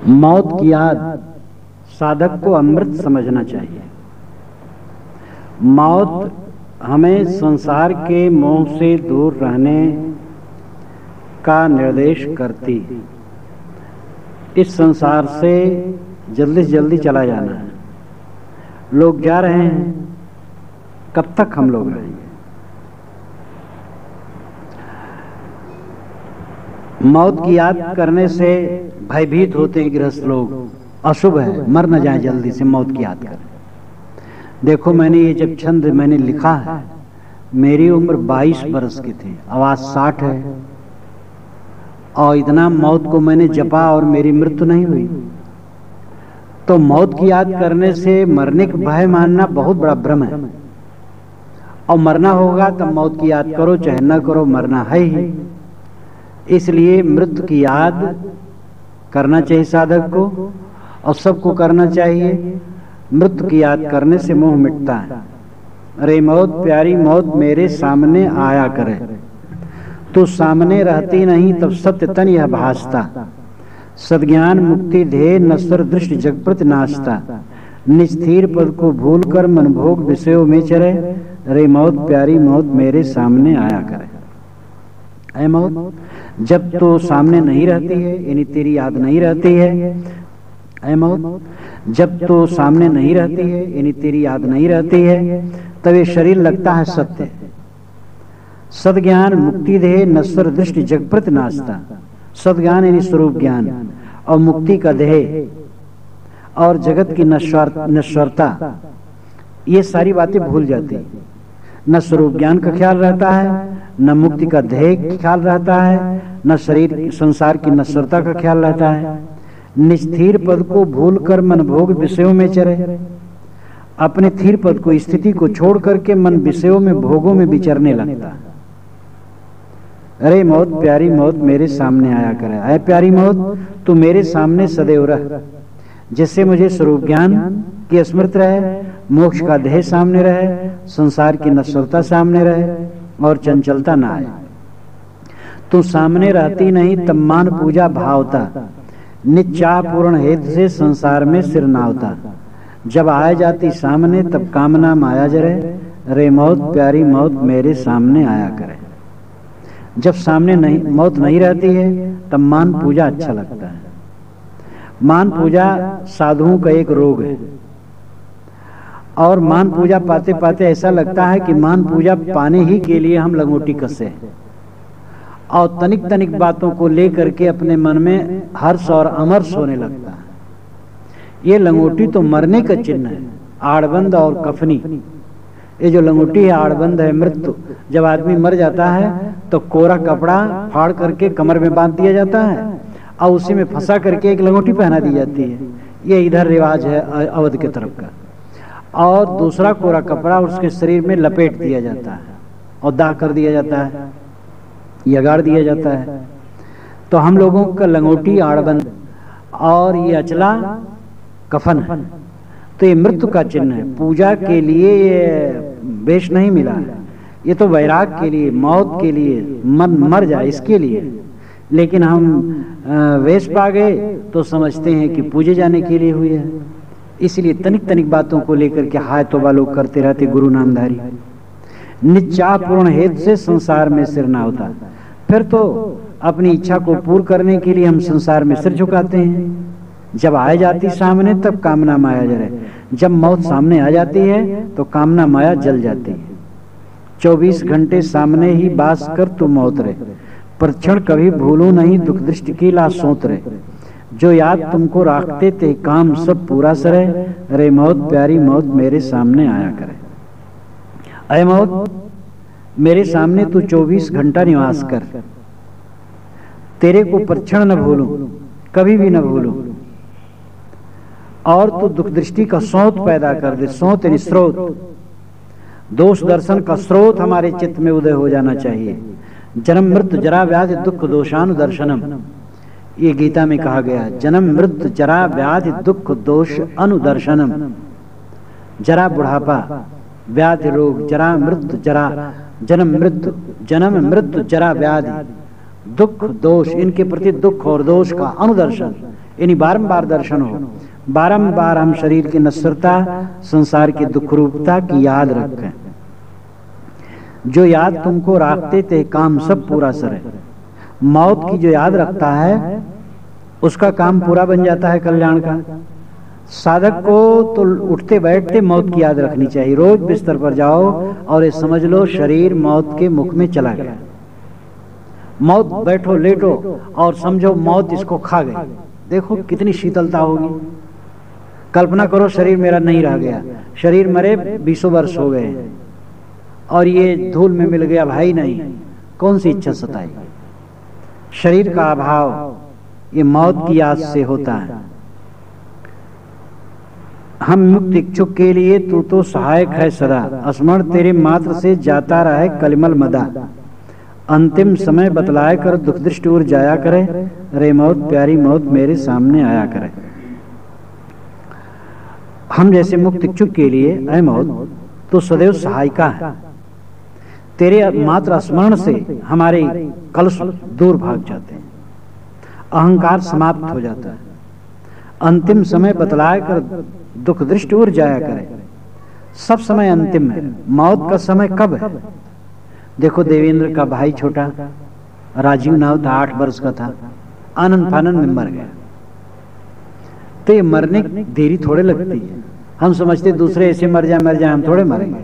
मौत की याद साधक को अमृत समझना चाहिए। मौत हमें संसार के मोह से दूर रहने का निर्देश करती। इस संसार से जल्दी से जल्दी चला जाना है। लोग जा रहे हैं, कब तक हम लोग रहेंगे? मौत की याद करने से भयभीत होते हैं गृहस्थ लोग, अशुभ है, मर न जाए जल्दी से, मौत की याद करें। देखो, मैंने ये जब छंद मैंने लिखा है, मेरी उम्र 22 बरस की थी, आवाज 60 है, और इतना मौत को मैंने जपा और मेरी मृत्यु नहीं हुई। तो मौत की याद करने से मरने का भय मानना बहुत बड़ा भ्रम है। और मरना होगा तब मौत की याद करो, चाहे न करो, मरना है ही। इसलिए मृत्यु की याद करना चाहिए साधक को, और सबको करना चाहिए। मृत्यु की याद करने से मोह मिटता है। अरे मौत प्यारी मौत मेरे सामने आया करे, तू सामने रहती नहीं तब सत्य तन यह भासता। सद्ज्ञान मुक्ति ध्येय नश्वर दृष्टि जगप्रत नाचता। निस्थिर पद को भूल कर मन भोग विषयों में चरे। अरे मौत प्यारी मौत मेरे सामने आया करे। ऐ मौत, जब तो सामने नहीं रहती है, यानी तेरी याद नहीं रहती है। ऐ मौत, जब तो सामने नहीं रहती है, यानी तेरी याद नहीं रहती है, तब ये शरीर लगता है सत्य। सद्ज्ञान मुक्ति देह नश्वर दृष्टि जगप्रत नाचता। सद्ज्ञान यानी स्वरूप ज्ञान, और मुक्ति का देह, और जगत की नश्वरता, ये सारी बातें भूल जाती। न स्वरूप ज्ञान का ख्याल रहता है, न मुक्ति का ध्येय का ख्याल रहता है, न शरीर संसार की नश्वरता का ख्याल रहता है। निस्थिर पद को भूल कर मन भोग विषयों में चरे। अपने स्थिर पद को, स्थिति को छोड़ करके मन विषयों में, भोगों में विचरने लगता है। अरे मौत प्यारी मौत मेरे सामने आया करे। अरे प्यारी मौत, तू मेरे सामने सदैव रह, जिससे मुझे स्वरूप ज्ञान की स्मृति रहे, मोक्ष का ध्येय सामने रहे, संसार की नश्वरता सामने रहे, और चंचलता ना आए। तू सामने रहती नहीं तब मान पूजा भावता। निच्चाह पूर्ण हेतु से संसार में सिर नावता। जब आ जाती सामने तब कामना माया जरे। अरे मौत प्यारी मौत मेरे सामने आया करे। जब सामने नहीं, मौत नहीं रहती है, तब मान पूजा अच्छा लगता है। मान पूजा साधुओं का एक रोग है, और मान पूजा पाते पाते ऐसा लगता है कि मान पूजा पाने ही के लिए हम लंगोटी कसे, और तनिक तनिक बातों को लेकर के अपने मन में हर्ष और अमर्ष होने लगता है। ये लंगोटी तो मरने का चिन्ह है, आड़बंद और कफनी। ये जो लंगोटी है, आड़बंद है मृत्यु। जब आदमी मर जाता है तो कोरा कपड़ा फाड़ करके कमर में बांध दिया जाता है, और उसी में फंसा करके एक लंगोटी पहना दी जाती है। ये इधर रिवाज है अवध के तरफ का। और दूसरा कोरा कपड़ा उसके शरीर में लपेट दिया जाता है, और दाह कर दिया जाता है, या गाड़ दिया जाता है। तो हम लोगों का लंगोटी आड़बंद, और ये अचला कफन है। तो ये मृत्यु का चिन्ह है। पूजा के लिए ये वेश नहीं मिला है, ये तो वैराग के लिए, मौत के लिए, मर जाए इसके लिए। लेकिन हम वेश पा गए तो समझते हैं कि पूजे जाने के लिए हुई है। इसलिए तनिक तनिक बातों को लेकर के हाय तौबा लोग करते रहते गुरु नामधारी। निच्चाह पूर्ण हेतु से संसार में सिर ना होता। फिर तो अपनी इच्छा को पूर्ण करने के लिए हम संसार में सिर झुकाते हैं। जब आ जाती सामने तब कामना माया जले। जब मौत सामने आ जाती है तो कामना माया जल जाती है। 24 घंटे सामने ही बास कर तू मौत रे, पर क्षण कभी भूलू नहीं दुख दृष्टि की ला सोत रे। जो याद तुमको राखते ते काम सब पूरा सरे। अरे मौत प्यारी मौत मेरे सामने आया करे। अरे मौत, मेरे सामने तू 24 घंटा निवास कर। तेरे को परक्षण न भूलूं, कभी भी न भूलूं। और तू दुख दृष्टि का स्रोत पैदा कर दे। स्रोत यानी स्रोत, दोष दर्शन का स्रोत हमारे चित्त में उदय हो जाना चाहिए। जन्म मृत्यु जरा व्याधि दुख दोषानुदर्शनम, ये गीता में कहा गया। जन्म मृत्यु जरा व्याधि दुख दोष अनुदर्शनम। जरा बुढ़ापा, व्याधि रोग, जरा मृत्यु, जरा जन्म मृत्यु जरा व्याधि दुख दोष, इनके प्रति दुख और दोष का अनुदर्शन, यानी बारंबार दर्शन हो, बारंबार हम शरीर की नश्वरता, संसार की दुख रूपता की याद रखें। जो याद तुमको रखते थे काम सब पूरा सरे। मौत की जो याद रखता है उसका काम पूरा बन जाता है कल्याण का। साधक को तो उठते बैठते मौत की याद रखनी चाहिए। रोज बिस्तर पर जाओ और ये समझ लो शरीर मौत के मुख में चला गया। मौत बैठो लेटो और समझो मौत इसको खा गई। देखो कितनी शीतलता होगी। कल्पना करो शरीर मेरा नहीं रह गया, शरीर मरे 20 वर्ष हो गए और ये धूल में मिल गया भाई नहीं, कौन सी इच्छा सताई। शरीर का अभाव ये मौत की याद से होता है। हम मुक्त इच्छुक के लिए तू तो सहायक है सदा, स्मरण तेरे मात्र से जाता रहे कलिमल मदा। अंतिम समय बतलाए कर दुख दृष्टि उर जाया करे, रे मौत प्यारी मौत मेरे सामने आया करे। हम जैसे मुक्त इच्छुक के लिए ऐ मौत तो सदैव सहायिका है। तेरे मात्र स्मरण से हमारे कलुष दूर भाग जाते हैं, अहंकार समाप्त हो जाता है। अंतिम समय बतलाए कर दुख दृष्टि उर जाया करे। सब समय अंतिम है, मौत का समय कब है? देखो देवेंद्र का भाई छोटा राजीव नाव था, 8 वर्ष का था, आनंद फानंद में मर गया। तो ये मरने की देरी थोड़े लगती है। हम समझते दूसरे ऐसे मर जाए, हम थोड़े मरेंगे।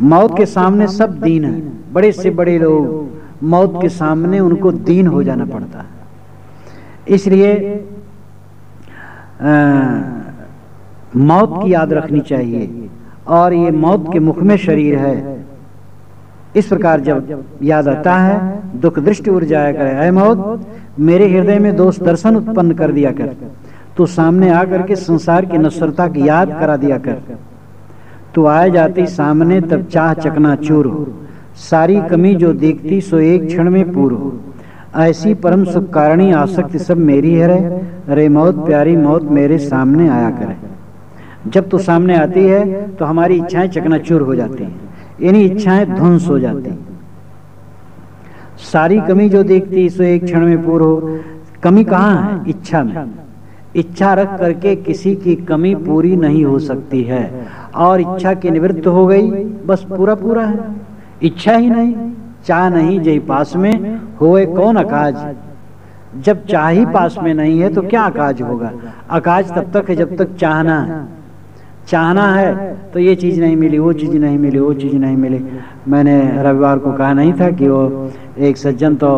मौत के सामने सब दीन है। बड़े से बड़े लोग मौत के सामने उनको दीन हो जाना पड़ता है। इसलिए मौत की याद रखनी चाहिए। और ये मौत के मुख में शरीर है, इस प्रकार जब याद आता है दुख दृष्टि उड़ जाया करे। ऐ मौत मेरे हृदय में दोष दर्शन उत्पन्न कर दिया कर, तू सामने आकर के संसार की नश्वरता की याद करा दिया कर। तू आए जाती सामने तब चाह चकना चूर हो, सारी कमी जो देखती सो एक क्षण में पूर हो। ऐसी परम सुख कारणी आसक्ति सब मेरी है रे, रे मौत प्यारी मौत मेरे सामने आया करे। जब तू सामने आती है तो हमारी इच्छाएं चकनाचूर हो जाती हैं, यानी इच्छाएं ध्वंस हो जाती। सारी कमी जो देखती सो एक क्षण में पूर हो। कमी कहाँ है? इच्छा में। इच्छा रख करके किसी की कमी पूरी नहीं हो सकती है। और इच्छा की निवृत्त हो गई बस पूरा पूरा है। इच्छा ही नहीं, चाह नहीं जय पास में होए कौन अकाज। जब चाह ही पास में नहीं है तो क्या अकाज होगा? अकाज तब तक है जब तक चाहना है। चाहना है तो ये चीज नहीं मिली, वो चीज नहीं मिली, वो चीज नहीं मिली। मैंने रविवार को कहा नहीं था कि वो एक सज्जन तो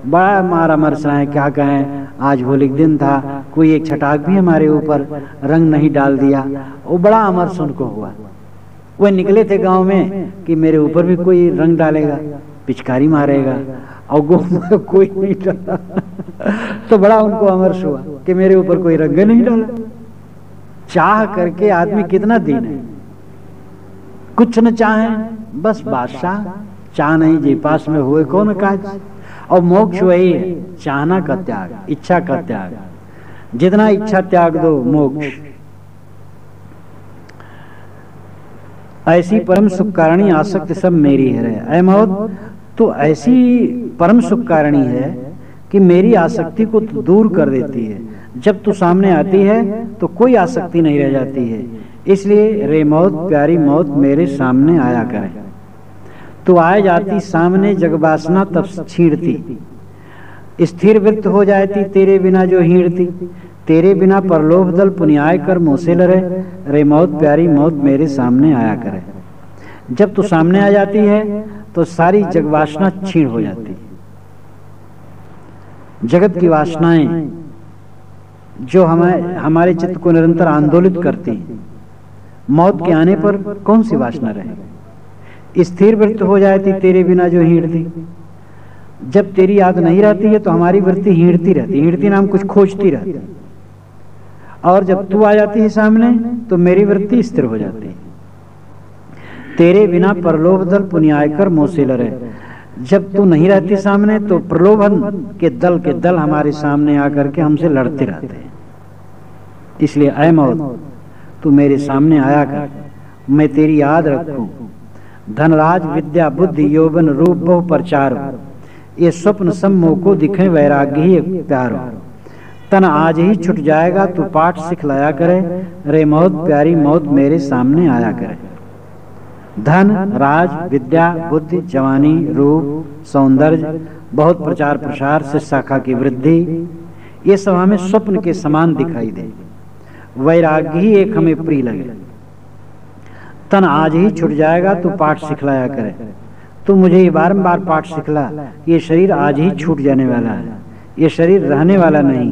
बड़ा मारा मरस रहे हैं, क्या कहें। आज होली का दिन था, कोई एक छटाक भी हमारे ऊपर रंग नहीं डाल दिया। वो बड़ा अमरस उनको हुआ। वो निकले थे गांव में कि मेरे ऊपर भी कोई रंग डालेगा, पिचकारी मारेगा, और कोई नहीं डाला। तो बड़ा उनको अमरस हुआ कि मेरे ऊपर कोई रंग नहीं डाला। चाह करके आदमी कितना दीन है। कुछ न चाहे बस बादशाह, चाह नहीं जी पास में हुए कौन काज। और मोक्ष वही है, चाहना का त्याग, इच्छा का त्याग। जितना इच्छा त्याग दो मोक्ष। ऐसी परम सुख कारणी आसक्ति सब मेरी है। ऐ मौत तो ऐसी परम सुख कारणी है कि मेरी आसक्ति को तो दूर कर देती है। जब तू सामने आती है तो कोई आसक्ति नहीं रह जाती है। इसलिए रे मौत प्यारी मौत मेरे सामने आया करे। तू आए जाती सामने जगवासना तब छीड़ती, स्थिर वृत्त हो जाती तेरे बिना जो हीड़ती। तेरे बिना परलोभ दल पुन्याय कर मोसे लरे, रे मौत प्यारी मौत मेरे सामने आया करे। जब तू सामने आ जाती है तो सारी जगवासना छीण हो जाती। जगत की वासनाएं जो हमारे चित्त को निरंतर आंदोलित करती, मौत के आने पर कौन सी वासना रहेगी? स्थिर वृत्ति हो जाती तेरे बिना जो हीड़ती। जब तेरी याद नहीं रहती है तो हमारी वृत्ति हीड़ती रहती, हीड़ती नाम कुछ खोजती रहती। और जब तू आ जाती है सामने तो मेरी वृत्ति स्थिर हो जाती है। तेरे बिना परलोभ दल पुन्याय कर मोसे लरे। जब तू नहीं रहती सामने तो प्रलोभन के दल हमारे सामने आकर के हमसे लड़ते रहते हैं। इसलिए ऐ मौत तू मेरे सामने आया कर, मैं तेरी याद रखूं। धनराज विद्या बुद्धि यौवन रूप बहु प्रचार, ये स्वप्न सम्मोह को दिखे वैराग्य ही प्यार हो। तन आज ही छूट जाएगा तू पाठ सिखलाया करे, रे मौत प्यारी मौत मेरे सामने आया करे। धन, राज, विद्या, बुद्धि, जवानी, रूप, सौंदर्य, बहुत प्रचार प्रसार से शाखा की वृद्धि, ये सब हमें स्वप्न के समान दिखाई दे। वैराग्य ही एक हमें प्रिय लगे। तन आज ही छूट जाएगा तू पाठ सिखलाया करे, तू मुझे ये बारंबार पाठ सिखला, ये शरीर आज ही छूट जाने वाला है, ये शरीर रहने वाला नहीं।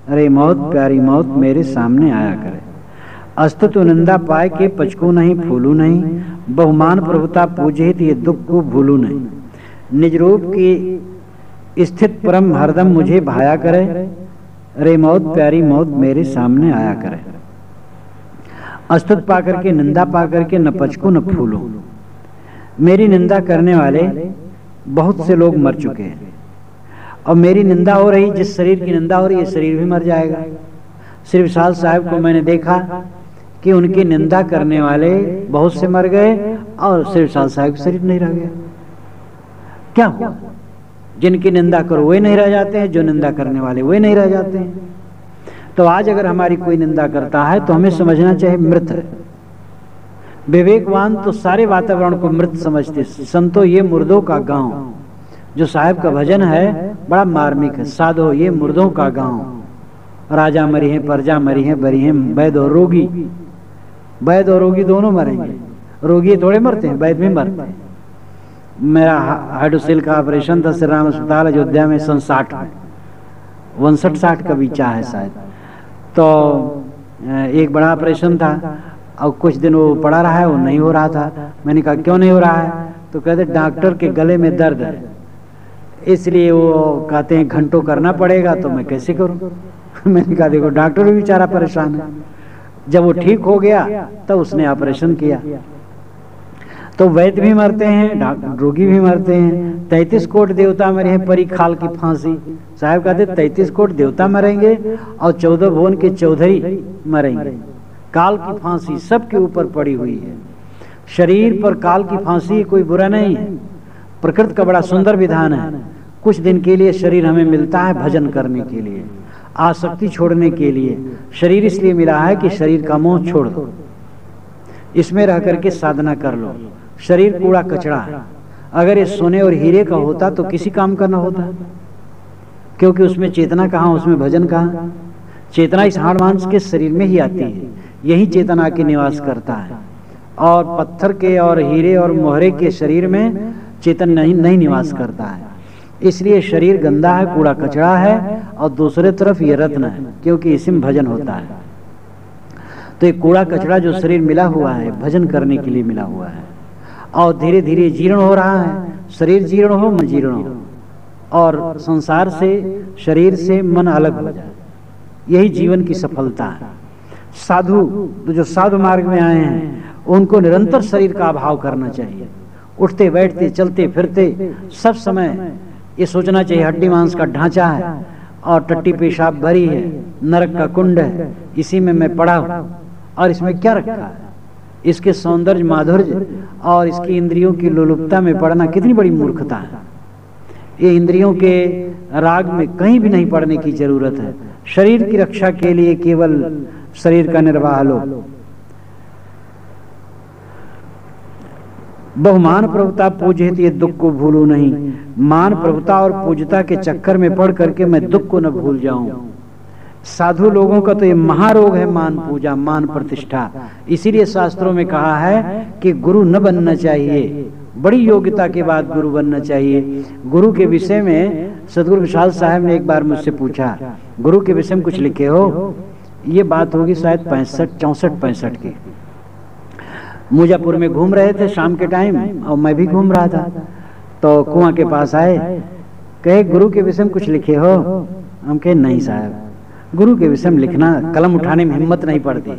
अरे मौत प्यारी मौत मेरे सामने आया करे। अस्त तो निंदा पाए के पचकू नहीं फूलू नहीं, बहुमान प्रभुता पूजित ये दुख को भूलू नहीं। निज रूप की स्थित परम हरदम मुझे भाया करे, रे मौत प्यारी मौत मेरे सामने आया करे। अस्तुत पाकर के निंदा पाकर के न पचकू न फूलू। मेरी निंदा करने वाले बहुत से लोग मर चुके हैं, और मेरी निंदा हो रही, जिस शरीर की निंदा हो रही है शरीर भी मर जाएगा। श्री विशाल साहब को मैंने देखा कि उनकी निंदा करने वाले बहुत से मर गए और श्री विशाल साहब का शरीर नहीं रह गया। क्या हुआ? जिनकी निंदा करो वे नहीं रह जाते हैं, जो निंदा करने वाले वे नहीं रह जाते हैं। तो आज अगर हमारी कोई निंदा करता है तो हमें समझना चाहिए मृत है। विवेकवान तो सारे वातावरण को मृत समझते। संतो ये मुर्दों का गांव, जो साहब का भजन है बड़ा मार्मिक है। साधो ये मुर्दों का गांव, राजा मरी है प्रजा मरी है बरी है वैद और रोगी। वैद और रोगी दोनों मरेंगे, रोगी थोड़े मरते हैं, वैद भी मरते हैं। मेरा हाइड्रोसिल का ऑपरेशन था श्री राम अस्पताल अयोध्या में 60 में, 59-60 का बीचा है शायद। तो एक बड़ा ऑपरेशन था और कुछ दिन वो पड़ा रहा है, वो नहीं हो रहा था। मैंने कहा क्यों नहीं हो रहा है? तो कहते डॉक्टर के गले में दर्द है, इसलिए वो कहते हैं घंटों करना पड़ेगा। तो मैं कैसे करूं? मैंने कहा देखो डॉक्टर भी बेचारा परेशान है। जब वो ठीक हो गया तब उसने ऑपरेशन किया। तो वैद्य भी मरते हैं, रोगी भी मरते हैं। 33 कोट देवता मरे हैं परी खाल की फांसी। साहब कहते 33 कोट देवता मरेंगे और 14 भुवन के चौधरी मरेंगे। काल की फांसी सबके ऊपर पड़ी हुई है। शरीर पर काल की फांसी कोई बुरा नहीं है, प्रकृति का बड़ा सुंदर विधान है। कुछ दिन के लिए शरीर हमें मिलता है भजन करने के लिए, आसक्ति छोड़ने के लिए। शरीर इसलिए मिला है कि शरीर का मोह छोड़ दो, इसमें रह करके साधना कर लो। शरीर कूड़ा कचरा है। अगर ये सोने और हीरे का होता तो किसी काम का ना होता, क्योंकि उसमें चेतना कहाँ, उसमें भजन कहाँ। चेतना इस हाड़ मांस के शरीर में ही आती है, यही चेतना के निवास करता है। और पत्थर के और हीरे और मोहरे के शरीर में चेतन नहीं निवास करता है। इसलिए शरीर गंदा है, कूड़ा कचरा है, और दूसरे तरफ ये रत्न है, क्योंकि इसी में भजन होता है। तो ये कूड़ा कचरा जो शरीर मिला हुआ है भजन करने के लिए मिला हुआ है, और धीरे धीरे जीर्ण हो रहा है। शरीर जीर्ण हो मन जीर्ण हो, और संसार से शरीर से मन अलग हो जाए, यही जीवन की सफलता है। साधु तो जो साधु मार्ग में आए हैं उनको निरंतर शरीर का अभाव करना चाहिए। उठते बैठते चलते फिरते सब समय ये सोचना चाहिए हड्डी मांस का ढांचा है और टट्टी पेशाब भरी है, नरक का कुंड है, इसी में मैं पड़ा हूं। और इसमें क्या रखा है? इसके सौंदर्य माधुर्य और इसकी इंद्रियों की लोलुपता में पड़ना कितनी बड़ी मूर्खता है। ये इंद्रियों के राग में कहीं भी नहीं पड़ने की जरूरत है। शरीर की रक्षा के लिए केवल शरीर का निर्वाह लो। बहुमान प्रभुता पूजित ये दुख को भूलू नहीं। मान प्रभुता और पूजता के चक्कर में पड़ करके मैं दुख को न भूल जाऊं। साधु लोगों का तो ये महारोग है, मान पूजा मान प्रतिष्ठा। इसीलिए शास्त्रों में कहा है कि गुरु न बनना चाहिए, बड़ी योग्यता के बाद गुरु बनना चाहिए। गुरु के विषय में सदगुरु विशाल साहब ने एक बार मुझसे पूछा, गुरु के विषय में कुछ लिखे हो? ये बात होगी शायद 64-65 की। मुजफ्फरपुर में घूम रहे थे शाम के टाइम, और मैं भी घूम रहा था। तो कुआं के पास आए, कहे गुरु के विषय में कुछ लिखे हो? हम कहे नहीं साहब, गुरु के विषय में लिखना, कलम उठाने में हिम्मत नहीं पड़ती।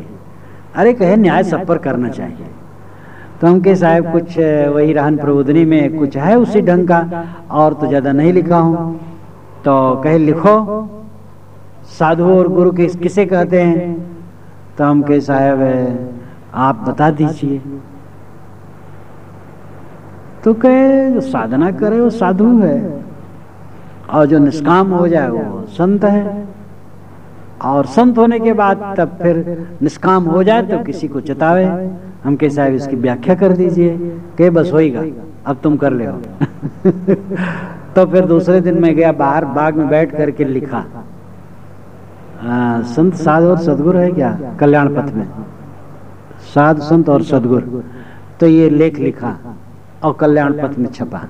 अरे कहे न्याय सब पर करना चाहिए। तो हम कहे साहब कुछ वही रहन प्रबोधनी में कुछ है उसी ढंग का, और तो ज्यादा नहीं लिखा हूं। तो कहे लिखो, साधु और गुरु किसे कहते हैं? तो हम कहे साहब आप बता दीजिए। तो कहे जो साधना करे वो साधु है, और जो निष्काम हो जाए वो संत है। और संत होने के बाद तब फिर निष्काम हो जाए तो किसी को चेतावे, हम के साहब इसकी व्याख्या कर दीजिए, के बस होएगा अब तुम कर ले हो। तो फिर दूसरे दिन मैं गया बाहर बाग में बैठ करके लिखा, संत साधु और सदगुरु है क्या कल्याण पथ में, साधु संत और सदगुरु, तो ये लेख लिखा और कल्याण पथ में छपा।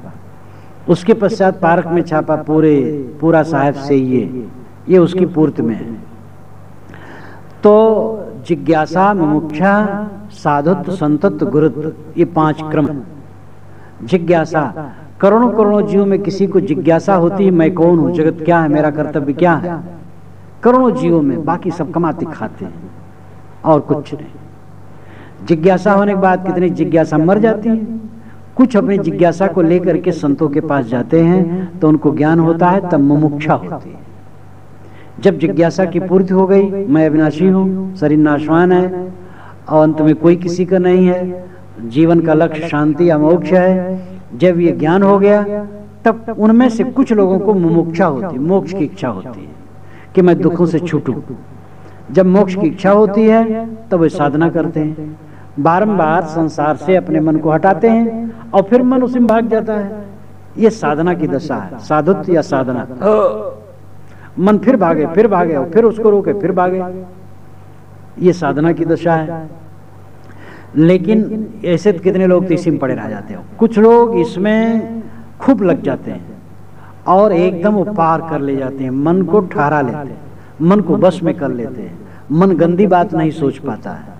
उसके पश्चात पार्क में छापा, पूरा साहब से ये उसकी पूर्ति में है। तो जिज्ञासा, मुमुक्षा, साधुत्व, संतत्व, गुरुत्व, ये 5 क्रम। जिज्ञासा, करोड़ों करोड़ों जीवों में किसी को जिज्ञासा होती है, मैं कौन हूं, जगत क्या है, मेरा कर्तव्य क्या है। करोड़ों जीवों में, बाकी सब कमाते खाते हैं और कुछ नहीं। जिज्ञासा होने के बाद कितनी जिज्ञासा मर जाती है। कुछ अपनी जिज्ञासा को लेकर के संतों के पास जाते हैं तो उनको ज्ञान होता है, तब मुमुक्षा होती है। जब जिज्ञासा की पूर्ति हो गई, मैं अविनाशी हूँ, शरीर नाशवान है और अंत में कोई किसी का नहीं है, जीवन का लक्ष्य शांति या मोक्ष है, जब ये ज्ञान हो गया तब उनमें से कुछ लोगों को मुमुक्षा होती है, मोक्ष की इच्छा होती है कि मैं दुखों से छूटूं। जब मोक्ष की इच्छा होती है तब वे साधना करते हैं, बारंबार संसार से अपने मन को हटाते हैं और फिर मन उसी में भाग जाता है। ये साधना की दशा है, साधुत्व या साधना। मन फिर भागे और फिर उसको रोके फिर भागे, ये साधना की दशा है। लेकिन ऐसे कितने लोग तो इसी में पड़े रह जाते हो। कुछ लोग इसमें खूब लग जाते हैं और एकदम वो पार कर ले जाते हैं, मन को ठहरा लेते हैं, मन को बस में कर लेते हैं। मन गंदी बात नहीं सोच पाता है,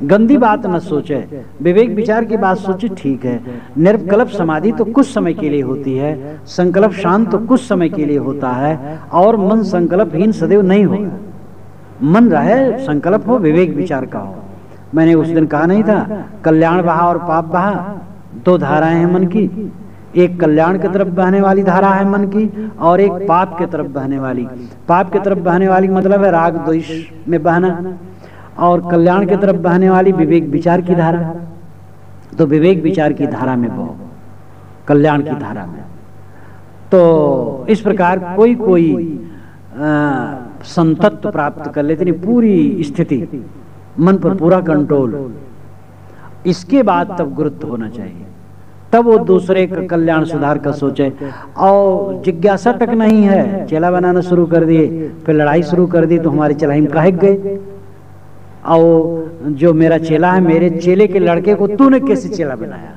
गंदी बात न सोचे, विवेक विचार की बात सोचे, ठीक है। निर्विकल्प समाधि तो कुछ समय के लिए होती है, संकल्प शांत तो कुछ समय के लिए होता है, और मन संकल्पहीन सदैव नहीं होगा। मन रहे, संकल्प हो, विवेक विचार का हो। मैंने उस दिन कहा नहीं था, कल्याण बहा और पाप बहा, 2 धाराएं हैं मन की। एक कल्याण की तरफ बहने वाली धारा है मन की, और एक पाप की तरफ बहने वाली। पाप की तरफ बहने वाली मतलब है राग द्वेष में बहना, और कल्याण की तरफ बहने वाली विवेक विचार की धारा। तो विवेक विचार की धारा में बहो, कल्याण की धारा में। तो इस प्रकार कोई संतत्व प्राप्त कर लेते, पूरी स्थिति, मन पर पूरा कंट्रोल। इसके बाद तब गुरुत्व होना चाहिए, तब वो दूसरे का कल्याण सुधार का सोचे। और जिज्ञासा तक नहीं है, चेला बनाना शुरू कर दिए, फिर लड़ाई शुरू कर दी, तो हमारी चलाई में काहे गए। और जो मेरा चेला है, मेरे चेले के लड़के को तूने कैसे चेला बनाया।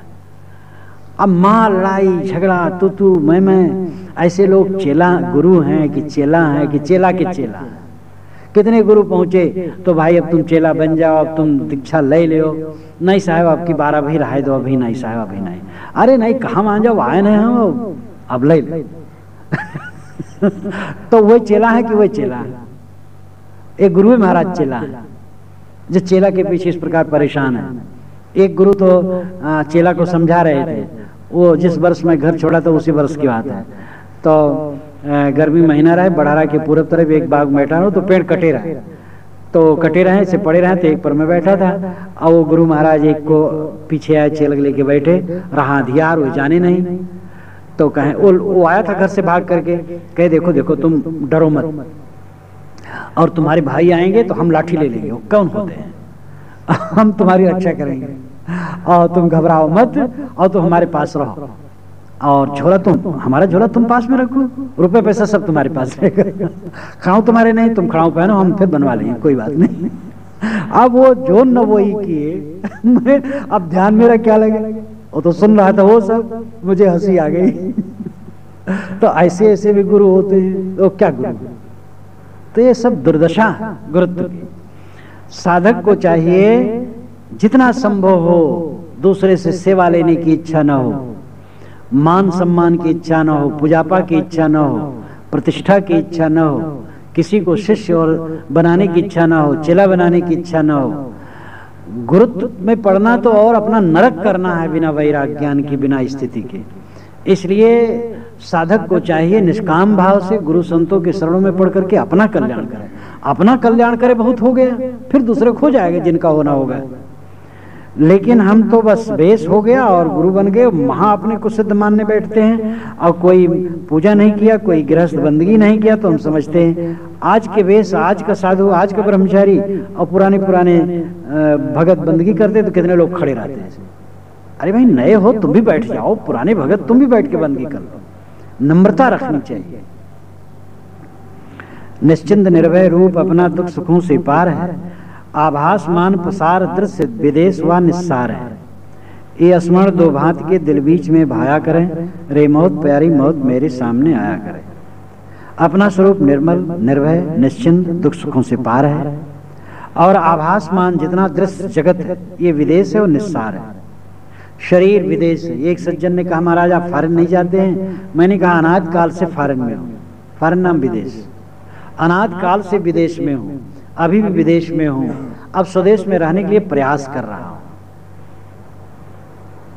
अब माँ लड़ाई झगड़ा, तू मैं, ऐसे लोग चेला गुरु हैं कि चेला हैं कि चेला के चेला। कितने गुरु पहुंचे तो भाई अब तुम चेला बन जाओ, अब तुम दीक्षा ले लो। नहीं साहब आपकी 12 भी रहा दो, अभी नहीं साहब अभी नहीं। अरे नहीं कहाँ मान जाओ, आए नहीं हम, अब ले तो वही चेला है कि वही चेला है। एक गुरु महाराज चेला है, जो चेला के पीछे इस प्रकार परेशान है। एक गुरु तो चेला को समझा रहे थे, वो जिस वर्ष में घर छोड़ा था उसी वर्ष की बात है। तो गर्मी महीना रहे, बढ़ारा के पूरब तरफ एक बाग में बैठा हो, तो पेड़ कटे रहे, तो कटे रहे से पड़े रहे, तो एक पर में बैठा था। और वो गुरु महाराज एक को पीछे आए, चेलक लेके बैठे, रहा धियार, वो जाने नहीं। तो कहे वो आया था घर से भाग करके, कहे देखो तुम डरो मत, और तुम्हारे भाई आएंगे तो हम लाठी ले लेंगे, कौन होते हैं, हम तुम्हारी रक्षा करेंगे, और तुम घबराओ मत, और तुम हमारे पास रहो, और झोला हमारा झोला तुम पास में रखो, रुपए पैसा सब तुम्हारे पास रहेगा, खड़ाऊ तुम्हारे नहीं, तुम खड़ाऊ पहनो, हम फिर बनवा लेंगे, कोई बात नहीं। अब वो जो न वही किए, अब ध्यान मेरा क्या लगे, वो तो सुन रहा था वो सब, मुझे हंसी आ गई। तो ऐसे ऐसे भी गुरु होते हैं, तो क्या गुरु, तो ये सब दुर्दशा गुरुत्व की। साधक को चाहिए जितना संभव हो दूसरे से सेवा लेने की इच्छा न हो, मान सम्मान की इच्छा न हो, पूजापा की इच्छा न हो, प्रतिष्ठा की इच्छा न हो, किसी को शिष्य और बनाने की इच्छा न हो, चेला बनाने की इच्छा न हो। गुरुत्व में पढ़ना तो और अपना नरक करना है बिना वैराग्य ज्ञान की, बिना स्थिति के। इसलिए साधक को चाहिए निष्काम भाव से गुरु संतों के शरणों में पढ़ करके अपना कल्याण करे। अपना कल्याण करे बहुत हो गया, फिर दूसरे खो जाएगा जिनका होना होगा। लेकिन हम तो बस बेस हो गया और गुरु बन गए, महा अपने को सिद्ध मानने बैठते हैं। और कोई पूजा नहीं किया, कोई गृहस्थ बंदगी नहीं किया तो हम समझते हैं आज के बेस, आज का साधु, आज का ब्रह्मचारी, और पुराने पुराने भगत बंदगी करते तो कितने लोग खड़े रहते हैं। अरे भाई नए हो तुम भी बैठ जाओ, पुराने भगत तुम भी बैठ के बंदगी कर लो। नम्रता रखनी चाहिए। निश्चिंत निर्भय रूप अपना दुख सुखों से पार है, आभास मान प्रसार दृश्य विदेश व निस्सार है। ये स्मरण दो भांत के दिल बीच में भाया करें, रे मौत प्यारी मौत मेरे सामने आया करे। अपना स्वरूप निर्मल निर्भय निश्चिंत दुख सुखों से पार है, और आभास मान जितना दृश्य जगत है ये विदेश है और निस्सार है। शरीर विदेश है। एक सज्जन ने कहा महाराज आप फॉरेन नहीं जाते हैं? मैंने कहा अनाद काल से फॉरेन में हूँ। फॉरेन नाम विदेश, अनाद काल से विदेश में हूँ, अभी भी विदेश में हूँ, अब स्वदेश में रहने के लिए प्रयास कर रहा हूँ।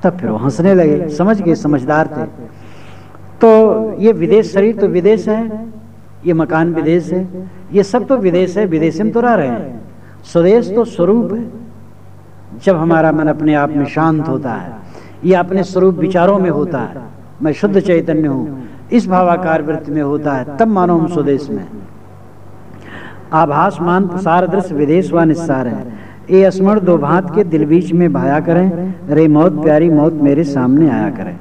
तब फिर वो हंसने लगे, समझ गए, समझदार थे। तो ये विदेश, शरीर तो विदेश है, ये मकान विदेश है, ये सब तो विदेश है, विदेश में तो रह रहे हैं। स्वदेश तो स्वरूप है। जब हमारा मन अपने आप में शांत होता है, ये अपने स्वरूप विचारों में होता है, मैं शुद्ध चैतन्य हूँ, इस भावाकार वृत्ति में होता है, तब मानो हम स्वदेश में। आभास मान प्रसार दृश्य विदेश व निस्सार है। ये स्मरण दो भांत के दिल बीच में भाया करें, रे मौत प्यारी मौत मेरे सामने आया करे।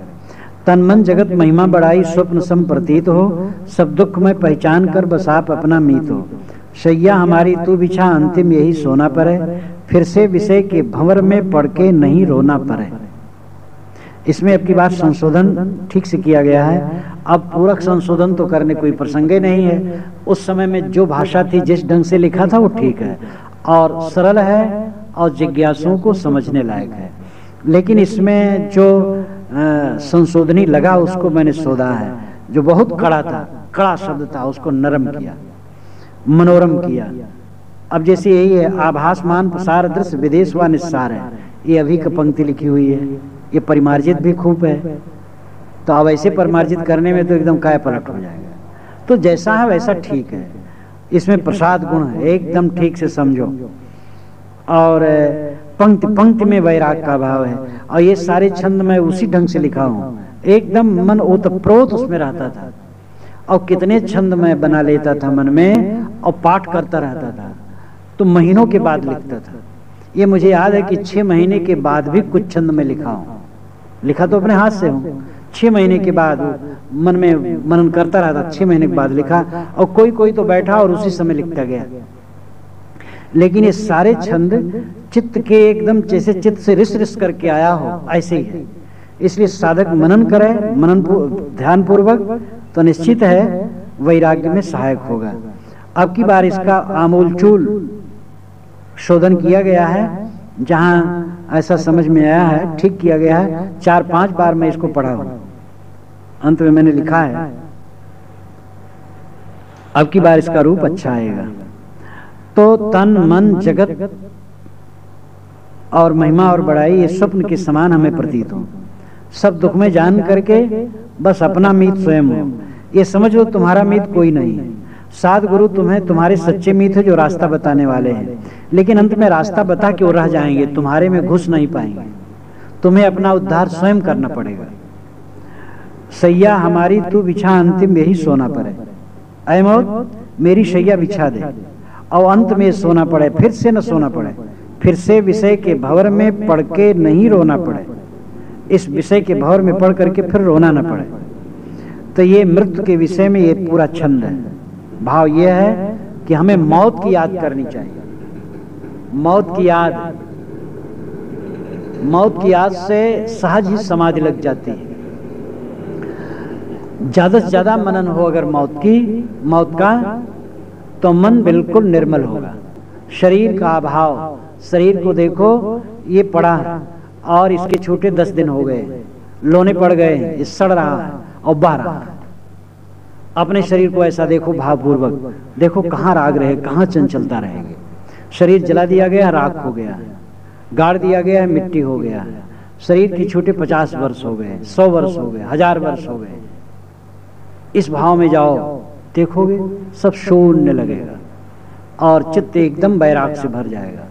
तन मन जगत महिमा बढ़ाई स्वप्न सम प्रतीत हो, सब दुख में पहचान कर बस आप अपना मीत हो। शैया हमारी तू बिछा अंतिम यही सोना पड़े, फिर से विषय के भंवर में पड़ के नहीं रोना पड़े। इसमें अब की बात संशोधन ठीक से किया गया है। अब पूरक संशोधन तो करने कोई प्रसंग नहीं है। उस समय में जो भाषा थी, जिस ढंग से लिखा था वो ठीक है और सरल है और जिज्ञासुओं को समझने लायक है। लेकिन इसमें जो संशोधनी लगा उसको मैंने शोधा है। जो बहुत कड़ा था, कड़ा शब्द था, उसको नरम किया, मनोरम किया। अब जैसे यही है, आभास मान प्रसार दृश्य विदेश व निस्सार है, ये अभी का पंक्ति लिखी हुई है। ये परिमार्जित भी खूब है, तो अब ऐसे परिमार्जित करने में तो एकदम काय पलट हो जाएगा। तो जैसा है वैसा ठीक है। इसमें प्रसाद गुण है, एकदम ठीक से समझो। और पंक्ति पंक्ति में वैराग का भाव है। और ये सारे छंद मैं उसी ढंग से लिखा हूँ, एकदम मन ओतप्रोत उसमें रहता था। और कितने छंद मैं बना लेता था मन में और पाठ करता रहता था, तो महीनों के बाद लिखता था। ये मुझे याद है कि 6 महीने के बाद भी कुछ छंद में लिखा हूँ। लिखा तो अपने हाथ से हूँ, 6 महीने के बाद मन में मनन करता रहा था, 6 महीने के बाद लिखा। और कोई कोई तो बैठा और उसी समय लिखता गया। लेकिन ये सारे छंद चित्त के एकदम जैसे चित्त से रिस रिस करके आया हो, ऐसे ही है। इसलिए साधक मनन करे, मनन ध्यान पूर्वक, तो निश्चित है वैराग्य में सहायक होगा। अब की बार इसका आमूलचूल शोधन किया गया है। जहां ऐसा समझ में आया है ठीक किया गया है। 4-5 बार मैं इसको पढ़ा हूं, अंत में मैंने लिखा है। अब की बार इसका रूप अच्छा आएगा। तो तन मन जगत और महिमा और बड़ाई ये स्वप्न के समान हमें प्रतीत हो। सब दुख में जान करके बस अपना मीत स्वयं हो। ये समझ लो तुम्हारा मीत कोई नहीं है। साध गुरु तुम्हें तुम्हारे सच्चे मीत है जो रास्ता बताने वाले हैं, लेकिन अंत में रास्ता बता के वो रह जाएंगे, तुम्हारे में घुस नहीं पाएंगे। तुम्हें अपना उद्धार स्वयं करना पड़ेगा। सैया हमारी तू बिछा अंतिम यही सोना पड़े। ऐ मौत मेरी शैया बिछा दे और अंत में सोना पड़े, फिर से न सोना पड़े, फिर से विषय के भंवर में पड़ के नहीं रोना पड़े। इस विषय के भंवर में पड़ करके फिर रोना न पड़े। तो ये मृत्यु के विषय में ये पूरा छंद है। भाव ये है कि हमें मौत की याद करनी चाहिए। मौत की याद से सहज ही समाधि लग जाती है। ज्यादा से ज्यादा मनन हो अगर मौत का, तो मन बिल्कुल निर्मल होगा। शरीर का अभाव, शरीर को देखो ये पड़ा है और इसके छूटे 10 दिन हो गए, लोने पड़ गए, ये सड़ रहा है और बह रहा है। अपने शरीर को ऐसा देखो भावपूर्वक, देखो कहाँ राग रहे, कहाँ चंचलता रहेगी। शरीर जला दिया गया, राख हो गया है, गाड़ दिया गया है, मिट्टी हो गया है। शरीर की छूटे 50 वर्ष हो गए, 100 वर्ष हो गए, 1000 वर्ष हो गए। इस भाव में जाओ, देखोगे सब शून्य लगेगा और चित्त एकदम वैराग से भर जाएगा।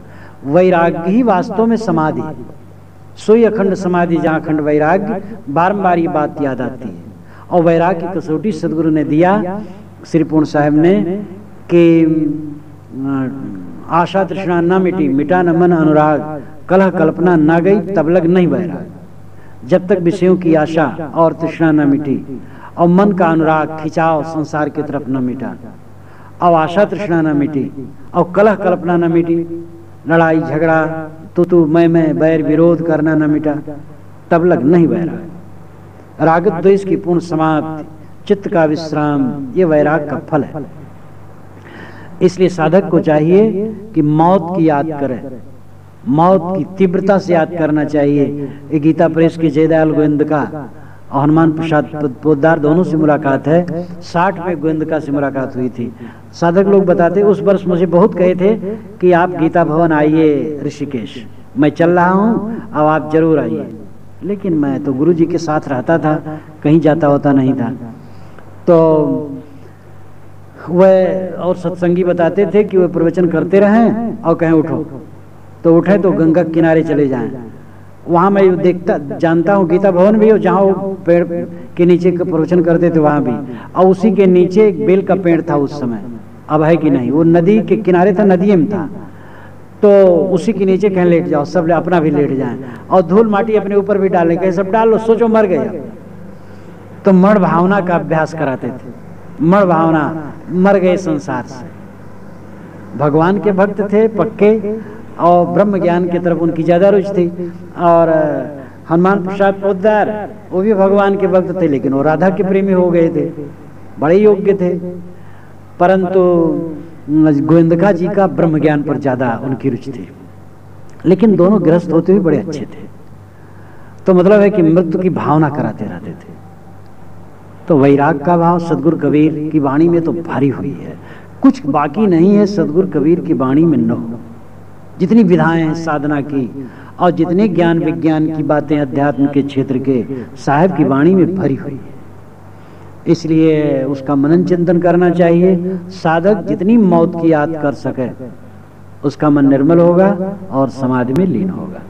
वैराग्य ही वास्तव में समाधि, सोई अखंड समाधि जहाँ अखंड वैराग्य। बारंबार ये बात याद आती है। और वैराग्य की कसौटी सदगुरु ने दिया, श्री पूर्ण साहब ने, कि आशा तृष्णा न मिटी, मिटा न मन अनुराग, कलह कल्पना न गई, तब लग नहीं वैराग। जब तक विषयों की आशा और तृष्णा न मिटी और मन का अनुराग खिंचाव संसार की तरफ न मिटा, और आशा तृष्णा न मिटी और कलह कल्पना न मिटी, लड़ाई झगड़ा तू मैं बैर विरोध करना न मिटा, तब लग नहीं वैराग। राग द्वेष की पूर्ण समाप्ति, चित्त का विश्राम, ये वैराग का फल है। इसलिए साधक को चाहिए कि मौत की याद करे, मौत की तीव्रता से याद करना चाहिए। ये गीता प्रेस के जयदयाल गोविंदका और हनुमान प्रसाद पोद्दार दोनों से मुलाकात है। 60 में गोविंदका से मुलाकात हुई थी। साधक लोग बताते उस वर्ष मुझे बहुत कहे थे कि आप गीता भवन आइए ऋषिकेश, मैं चल रहा हूँ, अब आप जरूर आइए। लेकिन मैं तो गुरु जी के साथ रहता था, कहीं जाता होता नहीं था। तो वह और सत्संगी बताते थे कि वह प्रवचन करते रहें और कहें उठो, तो उठे तो गंगा किनारे चले जाएं। वहाँ मैं देखता जानता हूँ गीता भवन भी हो, जहाँ वो पेड़ के नीचे का प्रवचन करते थे वहाँ भी, और उसी के नीचे एक बेल का पेड़ था उस समय, अब है कि नहीं, वो नदी के किनारे था, नदी में था। तो उसी के नीचे कहीं लेट जाओ, सब अपना भी लेट जाएं और धूल माटी अपने ऊपर भी डालें, कहीं सब डाल लो, सोचो मर गए। तो मण भावना का अभ्यास कराते थे, मण भावना, मर गए संसार से। भगवान के भक्त थे पक्के और ब्रह्म ज्ञान की तरफ उनकी ज्यादा रुचि थी। और हनुमान प्रसाद पोद्दार वो भी भगवान के भक्त थे, लेकिन वो राधा के प्रेमी हो गए थे, बड़े योग्य थे। परंतु गोविंदका जी का ब्रह्म ज्ञान पर ज्यादा उनकी रुचि थी। लेकिन दोनों गृहस्थ होते हुए बड़े अच्छे थे। तो मतलब है कि मृत्यु की भावना कराते रहते थे। तो वैराग का भाव सदगुरु कबीर की वाणी में तो भारी हुई है, कुछ बाकी नहीं है सदगुरु कबीर की वाणी में न हो। जितनी विधाएं हैं साधना की और जितने ज्ञान विज्ञान की बातें अध्यात्म के क्षेत्र के साहिब की वाणी में भरी हुई है। इसलिए उसका मनन चिंतन करना चाहिए। साधक जितनी मौत की याद कर सके उसका मन निर्मल होगा और समाधि में लीन होगा।